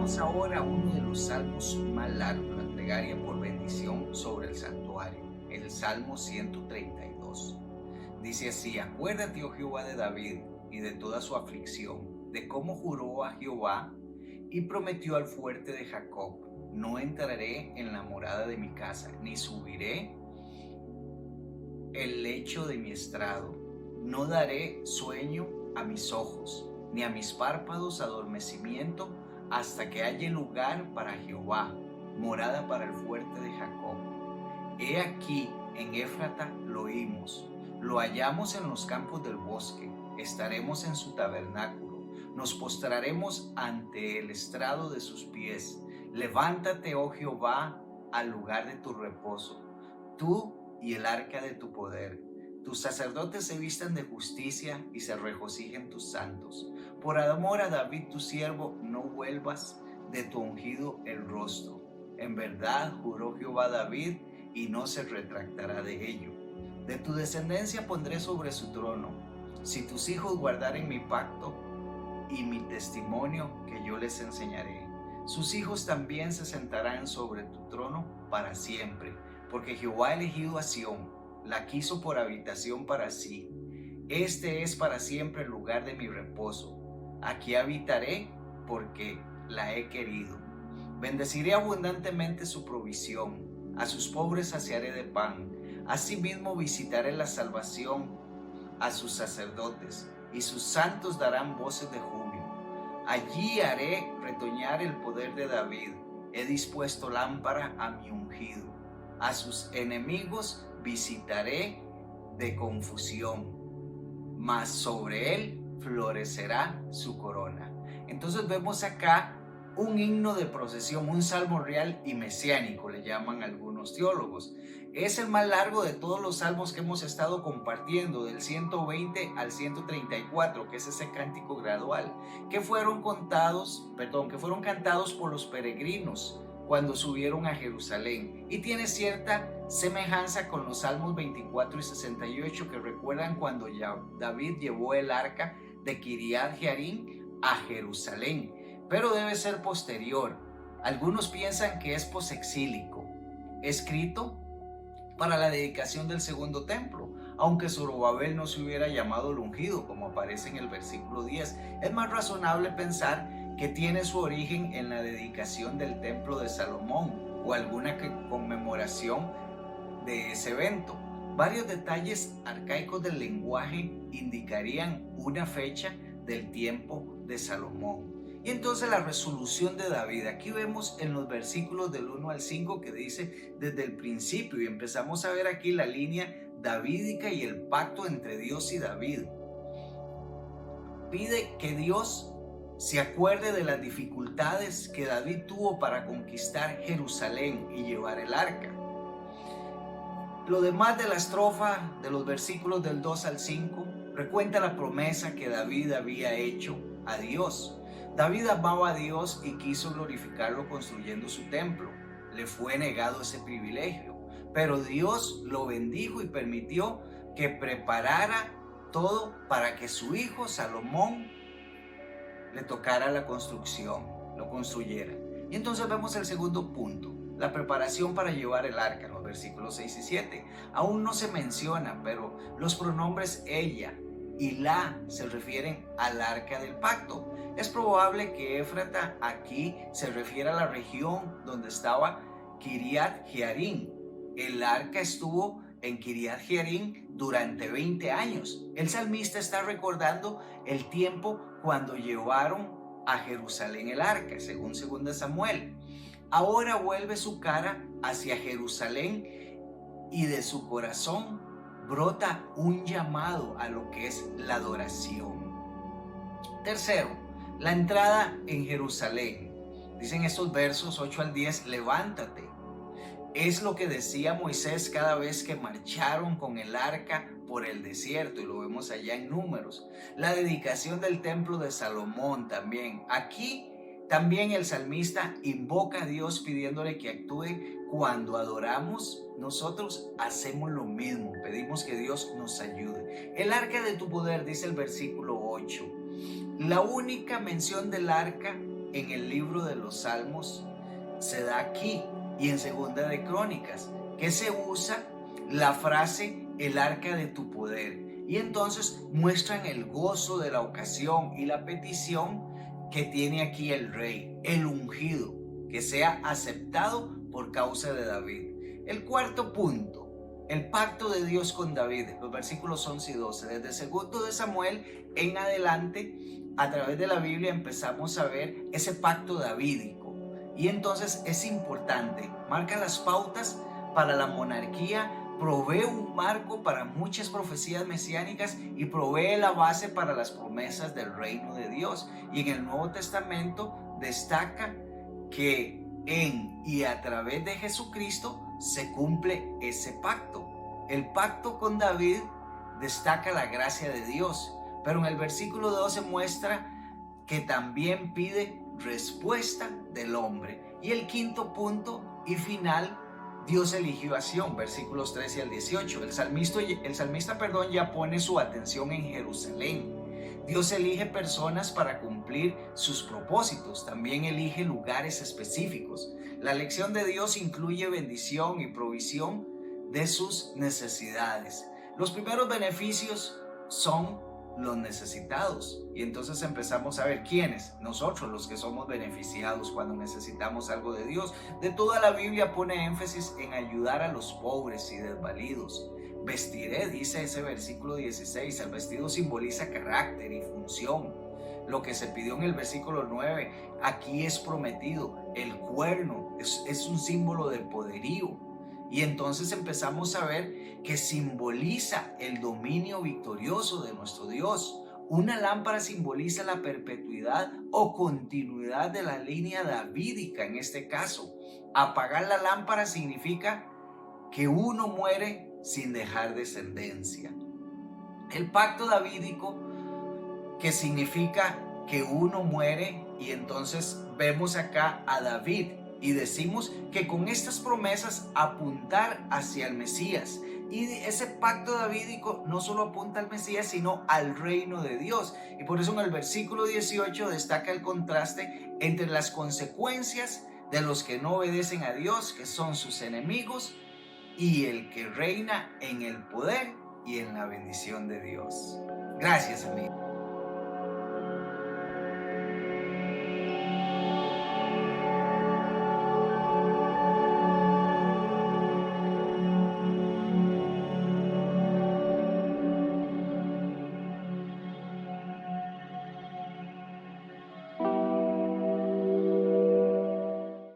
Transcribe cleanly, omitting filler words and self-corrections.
vamos ahora a uno de los salmos más largos, la plegaria por bendición sobre el santuario, el Salmo 132. Dice así: acuérdate, oh Jehová, de David y de toda su aflicción, de cómo juró a Jehová y prometió al fuerte de Jacob: no entraré en la morada de mi casa, ni subiré el lecho de mi estrado, no daré sueño a mis ojos, ni a mis párpados adormecimiento, hasta que haya lugar para Jehová, morada para el fuerte de Jacob. He aquí, en Éfrata lo oímos, lo hallamos en los campos del bosque, estaremos en su tabernáculo, nos postraremos ante el estrado de sus pies. Levántate, oh Jehová, al lugar de tu reposo, tú y el arca de tu poder. Tus sacerdotes se vistan de justicia y se regocijen tus santos. Por amor a David tu siervo, no vuelvas de tu ungido el rostro. En verdad juró Jehová a David y no se retractará de ello. De tu descendencia pondré sobre su trono, si tus hijos guardaren mi pacto y mi testimonio que yo les enseñaré. Sus hijos también se sentarán sobre tu trono para siempre, porque Jehová ha elegido a Sión, la quiso por habitación para sí. Este es para siempre el lugar de mi reposo. Aquí habitaré porque la he querido. Bendeciré abundantemente su provisión, a sus pobres saciaré de pan. Asimismo visitaré la salvación a sus sacerdotes, y sus santos darán voces de júbilo. Allí haré retoñar el poder de David. He dispuesto lámpara a mi ungido. A sus enemigos visitaré de confusión, mas sobre él florecerá su corona. Entonces vemos acá un himno de procesión, un salmo real y mesiánico, le llaman algunos teólogos. Es el más largo de todos los salmos que hemos estado compartiendo, del 120 al 134, que es ese cántico gradual, que fueron cantados por los peregrinos cuando subieron a Jerusalén, y tiene cierta semejanza con los Salmos 24 y 68, que recuerdan cuando David llevó el arca de Kiriat Jearim a Jerusalén, pero debe ser posterior. Algunos piensan que es posexílico, escrito para la dedicación del segundo templo, aunque Zorobabel no se hubiera llamado el ungido, como aparece en el versículo 10. Es más razonable pensar que tiene su origen en la dedicación del templo de Salomón o alguna conmemoración de ese evento. Varios detalles arcaicos del lenguaje indicarían una fecha del tiempo de Salomón. Y entonces la resolución de David, aquí vemos en los versículos del 1 al 5 que dice desde el principio, y empezamos a ver aquí la línea davídica y el pacto entre Dios y David. Pide que Dios se acuerde de las dificultades que David tuvo para conquistar Jerusalén y llevar el arca. Lo demás de la estrofa de los versículos del 2 al 5 recuenta la promesa que David había hecho a Dios. David amaba a Dios y quiso glorificarlo construyendo su templo. Le fue negado ese privilegio, pero Dios lo bendijo y permitió que preparara todo para que su hijo Salomón le tocara la construcción, lo construyera. Y entonces vemos el segundo punto, la preparación para llevar el arca, en los versículos 6 y 7. Aún no se menciona, pero los pronombres ella y la se refieren al arca del pacto. Es probable que Éfrata aquí se refiere a la región donde estaba Kiriat Jearim. El arca estuvo en Kiriat Jearim durante 20 años. El salmista está recordando el tiempo cuando llevaron a Jerusalén el arca, según 2 Samuel. Ahora vuelve su cara hacia Jerusalén y de su corazón brota un llamado a lo que es la adoración. Tercero, la entrada en Jerusalén. Dicen estos versos 8 al 10, levántate. Es lo que decía Moisés cada vez que marcharon con el arca por el desierto, y lo vemos allá en Números. La dedicación del templo de Salomón también. Aquí también el salmista invoca a Dios pidiéndole que actúe. Cuando adoramos, nosotros hacemos lo mismo, pedimos que Dios nos ayude. El arca de tu poder, dice el versículo 8. La única mención del arca en el libro de los Salmos se da aquí y en Segunda de Crónicas, que se usa la frase el arca de tu poder. Y entonces muestran el gozo de la ocasión y la petición que tiene aquí el rey, el ungido, que sea aceptado por causa de David. El cuarto punto, el pacto de Dios con David, los versículos 11 y 12. Desde el segundo de Samuel en adelante, a través de la Biblia empezamos a ver ese pacto davídico. Y entonces es importante, marca las pautas para la monarquía, provee un marco para muchas profecías mesiánicas y provee la base para las promesas del reino de Dios. Y en el Nuevo Testamento destaca que en y a través de Jesucristo se cumple ese pacto. El pacto con David destaca la gracia de Dios, pero en el versículo 12 muestra que también pide respuesta del hombre. Y el quinto punto y final, Dios eligió a Sión, versículos 13 al 18. El salmista ya pone su atención en Jerusalén. Dios elige personas para cumplir sus propósitos, también elige lugares específicos. La elección de Dios incluye bendición y provisión de sus necesidades. Los primeros beneficios son los necesitados. Y entonces empezamos a ver quiénes, nosotros los que somos beneficiados cuando necesitamos algo de Dios. De toda la Biblia pone énfasis en ayudar a los pobres y desvalidos. Vestiré, dice ese versículo 16, el vestido simboliza carácter y función. Lo que se pidió en el versículo 9, aquí es prometido. El cuerno es un símbolo de poderío. Y entonces empezamos a ver que simboliza el dominio victorioso de nuestro Dios. Una lámpara simboliza la perpetuidad o continuidad de la línea davídica en este caso. Apagar la lámpara significa que uno muere sin dejar descendencia. El pacto davídico, que significa que uno muere, y entonces vemos acá a David y decimos que con estas promesas apuntar hacia el Mesías. Y ese pacto davídico no solo apunta al Mesías, sino al reino de Dios. Y por eso en el versículo 18 destaca el contraste entre las consecuencias de los que no obedecen a Dios, que son sus enemigos, y el que reina en el poder y en la bendición de Dios. Gracias, amigo.